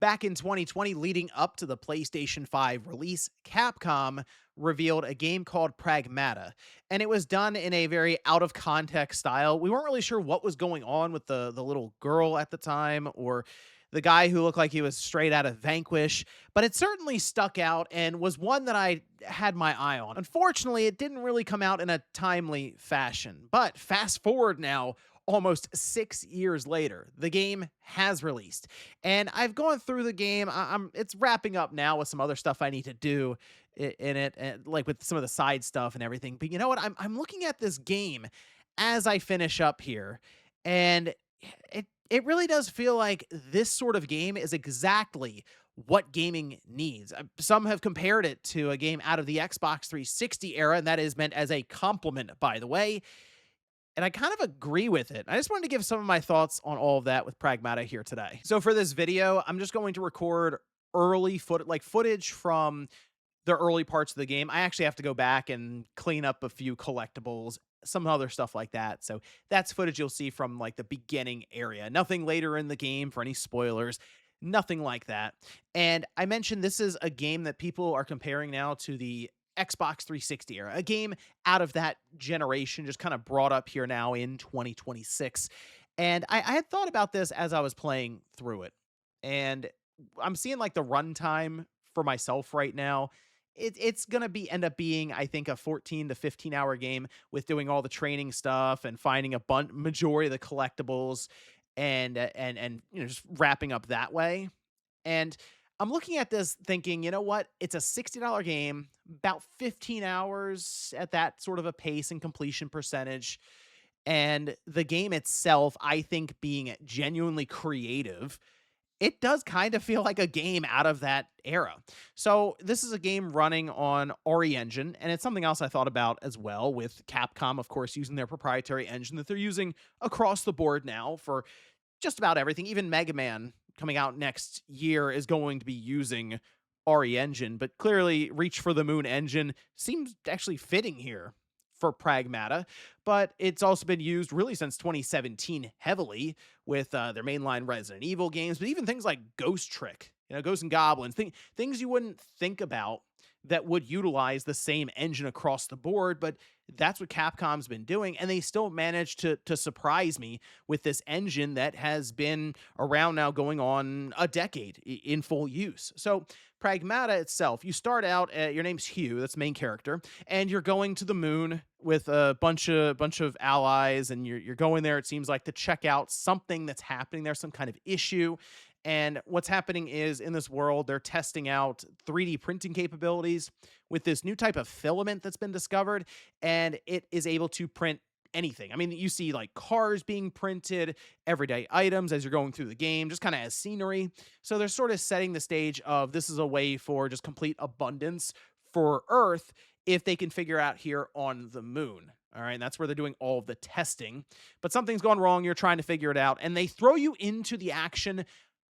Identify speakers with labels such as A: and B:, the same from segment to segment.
A: Back in 2020, leading up to the PlayStation 5 release, Capcom revealed a game called Pragmata, and it was done in a very out of context style. We weren't really sure what was going on with the little girl at the time or the guy who looked like he was straight out of Vanquish, but it certainly stuck out and was one that I had my eye on. Unfortunately, it didn't really come out in a timely fashion. But fast forward now, almost 6 years later, the game has released, and I've gone through the game. I'm It's wrapping up now with some other stuff I need to do in it, and like with some of the side stuff and everything. But you know what? I'm looking at this game as I finish up here, and it really does feel like this sort of game is exactly what gaming needs. Some have compared it to a game out of the Xbox 360 era, and that is meant as a compliment, by the way. And I kind of agree with it. I just wanted to give some of my thoughts on all of that with Pragmata here today. So for this video, I'm just going to record footage from the early parts of the game. I actually have to go back and clean up a few collectibles, some other stuff like that. So that's footage you'll see from like the beginning area. Nothing later in the game for any spoilers, nothing like that. And I mentioned this is a game that people are comparing now to the Xbox 360 era, a game out of that generation, just kind of brought up here now in 2026. And I had thought about this as I was playing through it. And I'm seeing like the runtime for myself right now. It's gonna be end up being, I think, a 14 to 15 hour game with doing all the training stuff and finding a majority of the collectibles and just wrapping up that way. And I'm looking at this thinking, you know what? It's a $60 game, about 15 hours at that sort of a pace and completion percentage. And the game itself, I think, being genuinely creative, it does kind of feel like a game out of that era. So this is a game running on RE Engine, and it's something else I thought about as well with Capcom, of course, using their proprietary engine that they're using across the board now for just about everything. Even Mega Man coming out next year is going to be using RE Engine, but clearly Reach for the Moon engine seems actually fitting here for Pragmata. But it's also been used really since 2017 heavily with their mainline Resident Evil games, but even things like Ghost Trick, Ghosts and Goblins, things you wouldn't think about that would utilize the same engine across the board, but that's what Capcom's been doing, and they still managed to surprise me with this engine that has been around now going on a decade in full use. So Pragmata itself, you start out, your name's Hugh, that's the main character, and you're going to the moon with a bunch of allies, and you're going there, it seems like, to check out something that's happening there, some kind of issue. And what's happening is in this world, they're testing out 3D printing capabilities with this new type of filament that's been discovered, and it is able to print anything. I mean, you see like cars being printed, everyday items as you're going through the game, just kind of as scenery. So they're sort of setting the stage of this is a way for just complete abundance for Earth if they can figure out here on the moon. All right, and that's where they're doing all of the testing. But something's gone wrong. You're trying to figure it out, and they throw you into the action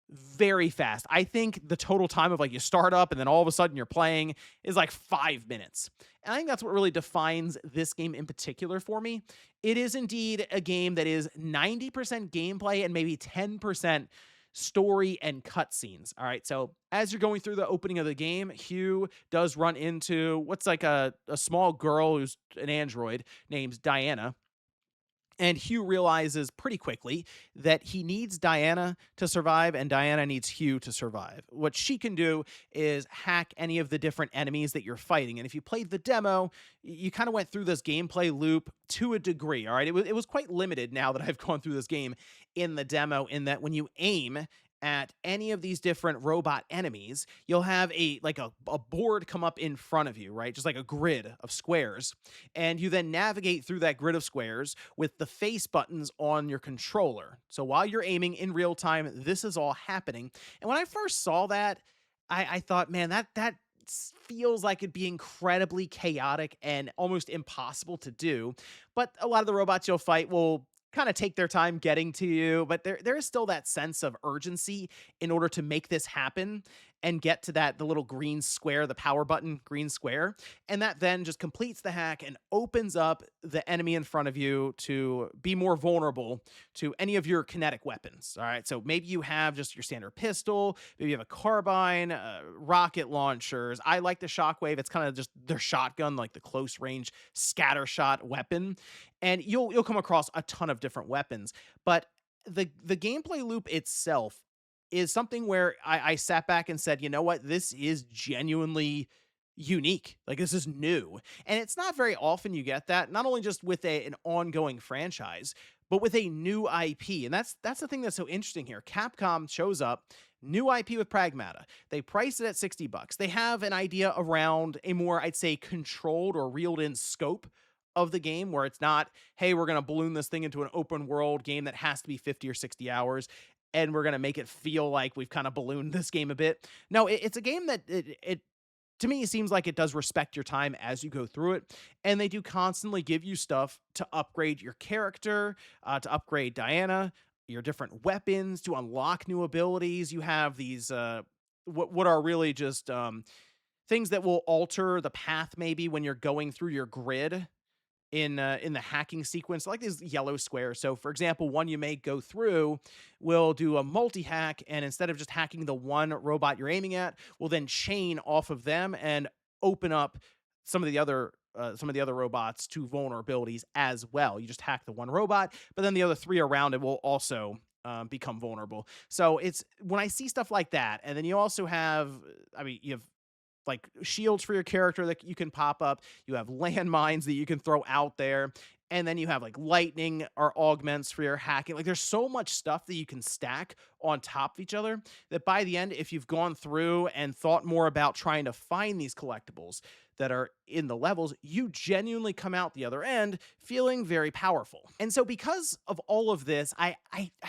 A: very fast. I think the total time of like you start up and then all of a sudden you're playing is like 5 minutes. And I think that's what really defines this game in particular for me. It is indeed a game that is 90% gameplay and maybe 10% story and cutscenes. All right. So as you're going through the opening of the game, Hugh does run into what's like a small girl who's an android named Diana, and Hugh realizes pretty quickly that he needs Diana to survive, and Diana needs Hugh to survive. What she can do is hack any of the different enemies that you're fighting. And if you played the demo, you kind of went through this gameplay loop to a degree. All right. It was quite limited now that I've gone through this game in the demo, in that when you aim at any of these different robot enemies, you'll have a board come up in front of you, right? Just like a grid of squares. And you then navigate through that grid of squares with the face buttons on your controller. So while you're aiming in real time, this is all happening. And when I first saw that, I thought, man, that feels like it'd be incredibly chaotic and almost impossible to do. But a lot of the robots you'll fight will kind of take their time getting to you, but there is still that sense of urgency in order to make this happen. and get to the little green square, the power button green square, and that then just completes the hack and opens up the enemy in front of you to be more vulnerable to any of your kinetic weapons. All right, so maybe you have just your standard pistol, maybe you have a carbine, rocket launchers. I like the shockwave. It's kind of just their shotgun, like the close range scatter shot weapon, and you'll come across a ton of different weapons. But the gameplay loop itself is something where I sat back and said, you know what, this is genuinely unique. Like this is new. And it's not very often you get that, not only just with an ongoing franchise, but with a new IP. And that's the thing that's so interesting here. Capcom shows up, new IP with Pragmata. They price it at 60 bucks. They have an idea around a more, I'd say, controlled or reeled in scope of the game where it's not, hey, we're going to balloon this thing into an open world game that has to be 50 or 60 hours and we're going to make it feel like we've kind of ballooned this game a bit. No, it's a game that it to me, it seems like it does respect your time as you go through it. And they do constantly give you stuff to upgrade your character, to upgrade Diana, your different weapons, to unlock new abilities. You have these, what are really just things that will alter the path maybe when you're going through your grid in the hacking sequence, like these yellow squares. So for example, one you may go through will do a multi-hack, and instead of just hacking the one robot you're aiming at, will then chain off of them and open up some of the other robots to vulnerabilities as well. You just hack the one robot, but then the other three around it will also become vulnerable. So it's when I see stuff like that, and then you also have, I mean, you have like shields for your character that you can pop up. You have landmines that you can throw out there. And then you have like lightning or augments for your hacking. Like there's so much stuff that you can stack on top of each other that by the end, if you've gone through and thought more about trying to find these collectibles that are in the levels, you genuinely come out the other end feeling very powerful. And so because of all of this, I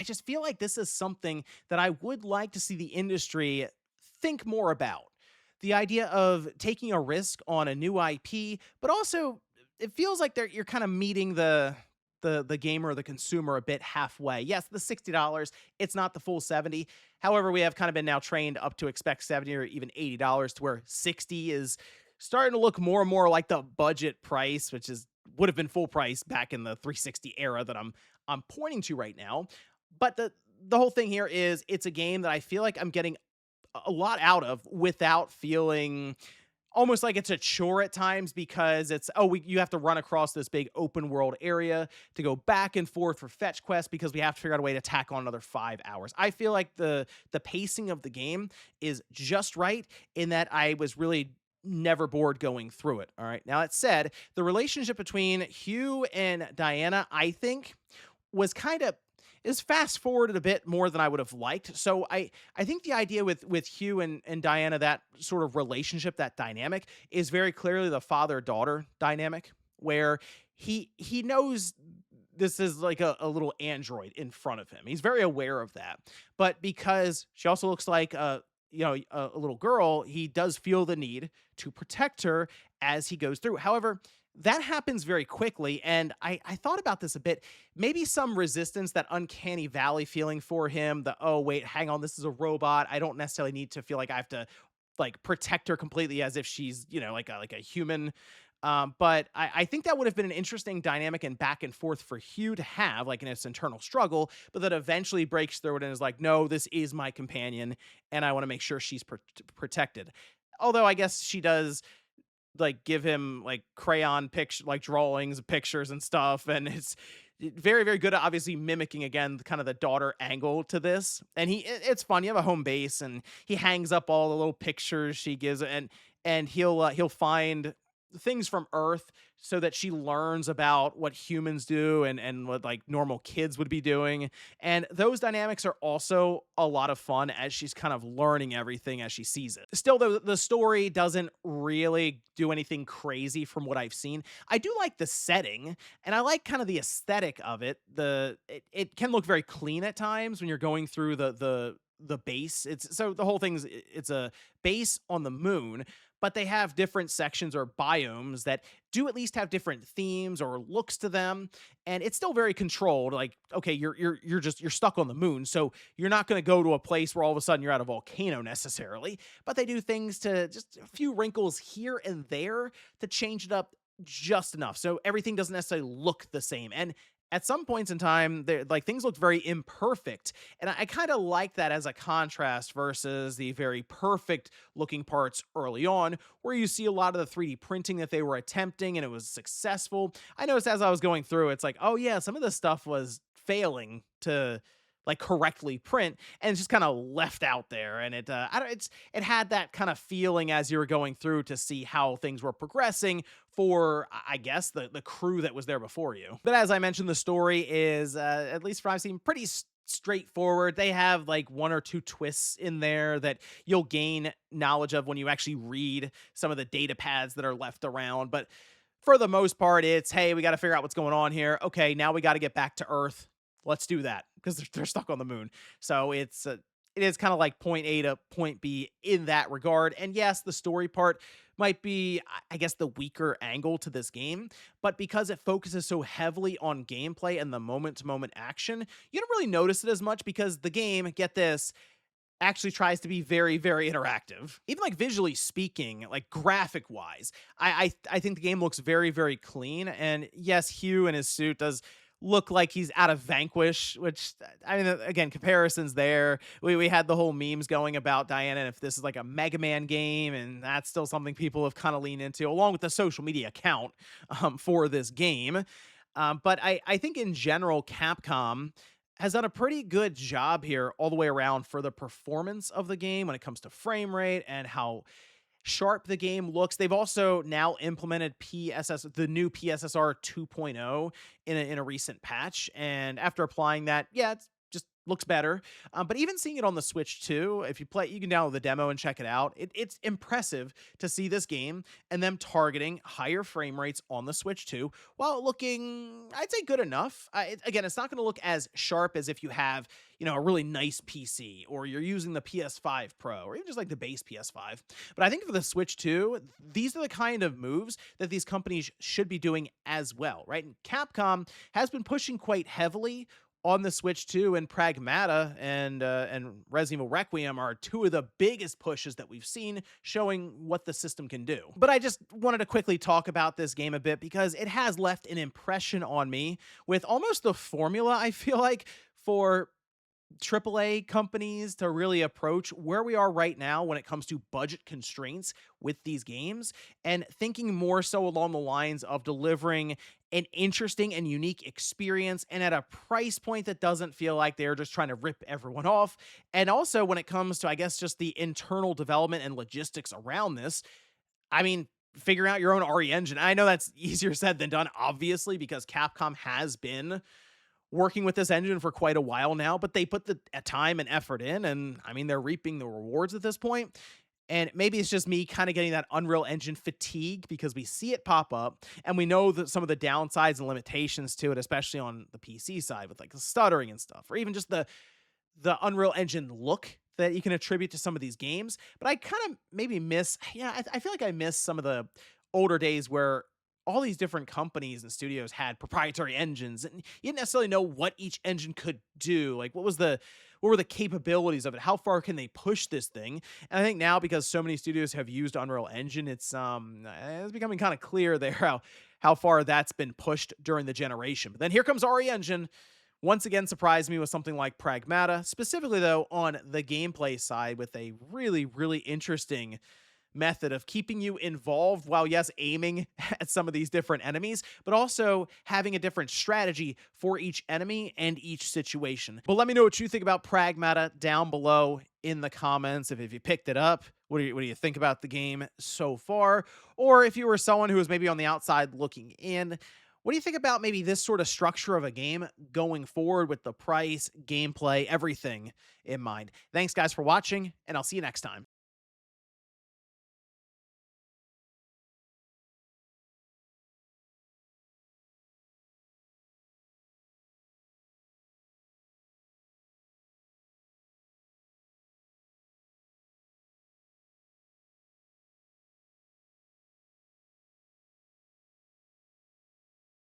A: just feel like this is something that I would like to see the industry think more about, the idea of taking a risk on a new IP, but also it feels like you're kind of meeting the gamer or the consumer a bit halfway. Yes, the $60, it's not the full 70. However, we have kind of been now trained up to expect 70 or even $80 to where 60 is starting to look more and more like the budget price, which is would have been full price back in the 360 era that I'm pointing to right now. But the whole thing here is it's a game that I feel like I'm getting a lot out of without feeling almost like it's a chore at times because it's you have to run across this big open world area to go back and forth for fetch quests because we have to figure out a way to tack on another 5 hours. I feel like the pacing of the game is just right in that I was really never bored going through it. All right. Now that said, the relationship between Hugh and Diana, I think, was kind of is fast forwarded a bit more than I would have liked. So I think the idea with Hugh and Diana, that sort of relationship, that dynamic, is very clearly the father-daughter dynamic, where he knows this is like a little android in front of him. He's very aware of that. But because she also looks like a little girl, he does feel the need to protect her as he goes through. However, that happens very quickly. And I thought about this a bit. Maybe some resistance, that uncanny valley feeling for him, the, oh, wait, hang on, this is a robot. I don't necessarily need to feel like I have to like protect her completely as if she's, like a human. But I think that would have been an interesting dynamic and back and forth for Hugh to have, like in its internal struggle, but that eventually breaks through it and is like, no, this is my companion, and I want to make sure she's protected. Although I guess she does like give him like crayon picture like drawings pictures and stuff, and it's very very good at obviously mimicking again kind of the daughter angle to this. And it's fun. You have a home base and he hangs up all the little pictures she gives, and he'll find things from Earth so that she learns about what humans do and what like normal kids would be doing. And those dynamics are also a lot of fun as she's kind of learning everything as she sees it. Still, though, the story doesn't really do anything crazy from what I've seen. I do like the setting and I like kind of the aesthetic of it. It can look very clean at times when you're going through the base. It's so the whole thing's it's a base on the moon, but they have different sections or biomes that do at least have different themes or looks to them, and it's still very controlled. Like, okay, you're stuck on the moon, so you're not going to go to a place where all of a sudden you're at a volcano necessarily, but they do things to just a few wrinkles here and there to change it up just enough so everything doesn't necessarily look the same. And at some points in time, like things look very imperfect, and I kind of like that as a contrast versus the very perfect looking parts early on, where you see a lot of the 3D printing that they were attempting, and it was successful. I noticed as I was going through, it's like, oh yeah, some of this stuff was failing to like correctly print, and it's just kind of left out there. And I don't, it had that kind of feeling as you were going through to see how things were progressing for, I guess, the crew that was there before you. But as I mentioned, the story is, at least from I've seen, pretty straightforward. They have like one or two twists in there that you'll gain knowledge of when you actually read some of the data pads that are left around. But for the most part, it's, hey, we got to figure out what's going on here. Okay, now we got to get back to Earth. Let's do that because they're stuck on the moon. So it is kind of like point A to point B in that regard. And yes, the story part might be, I guess, the weaker angle to this game, but because it focuses so heavily on gameplay and the moment to moment action, you don't really notice it as much because the game, get this, actually tries to be very, very interactive. Even like visually speaking, like graphic wise, I think the game looks very, very clean. And yes, Hugh in his suit does look like he's out of Vanquish, which, I mean, again, comparisons there. We had the whole memes going about Diana, and if this is like a Mega Man game, and that's still something people have kind of leaned into, along with the social media account for this game. But I think in general, Capcom has done a pretty good job here all the way around for the performance of the game when it comes to frame rate and how sharp the game looks. They've also now implemented the new PSSR 2.0 in a recent patch, and after applying that, yeah, it's just looks better. But even seeing it on the Switch too, if you play, you can download the demo and check it out. It's impressive to see this game and them targeting higher frame rates on the Switch too, while looking, I'd say, good enough. Again, it's not going to look as sharp as if you have, a really nice PC or you're using the PS5 Pro or even just like the base PS5. But I think for the Switch 2, these are the kind of moves that these companies should be doing as well, right? And Capcom has been pushing quite heavily on the Switch 2, and Pragmata and Resident Evil Requiem are two of the biggest pushes that we've seen, showing what the system can do. But I just wanted to quickly talk about this game a bit because it has left an impression on me with almost the formula, I feel like, for AAA companies to really approach where we are right now when it comes to budget constraints with these games, and thinking more so along the lines of delivering an interesting and unique experience and at a price point that doesn't feel like they're just trying to rip everyone off. And also when it comes to, I guess, just the internal development and logistics around this, I mean, figuring out your own RE engine. I know that's easier said than done, obviously, because Capcom has been working with this engine for quite a while now, but they put the time and effort in, and I mean, they're reaping the rewards at this point. And maybe it's just me kind of getting that Unreal Engine fatigue because we see it pop up and we know that some of the downsides and limitations to it, especially on the PC side with like the stuttering and stuff, or even just the Unreal Engine look that you can attribute to some of these games. But I kind of maybe miss, yeah, I feel like I miss some of the older days where all these different companies and studios had proprietary engines and you didn't necessarily know what each engine could do. Like what were the capabilities of it? How far can they push this thing? And I think now, because so many studios have used Unreal Engine, it's becoming kind of clear there how far that's been pushed during the generation. But then here comes RE Engine. Once again, surprised me with something like Pragmata, specifically though on the gameplay side with a really, really interesting method of keeping you involved while, yes, aiming at some of these different enemies, but also having a different strategy for each enemy and each situation. But let me know what you think about Pragmata down below in the comments. If you picked it up, what do you think about the game so far? Or if you were someone who was maybe on the outside looking in, what do you think about maybe this sort of structure of a game going forward with the price, gameplay, everything in mind? Thanks, guys, for watching, and I'll see you next time.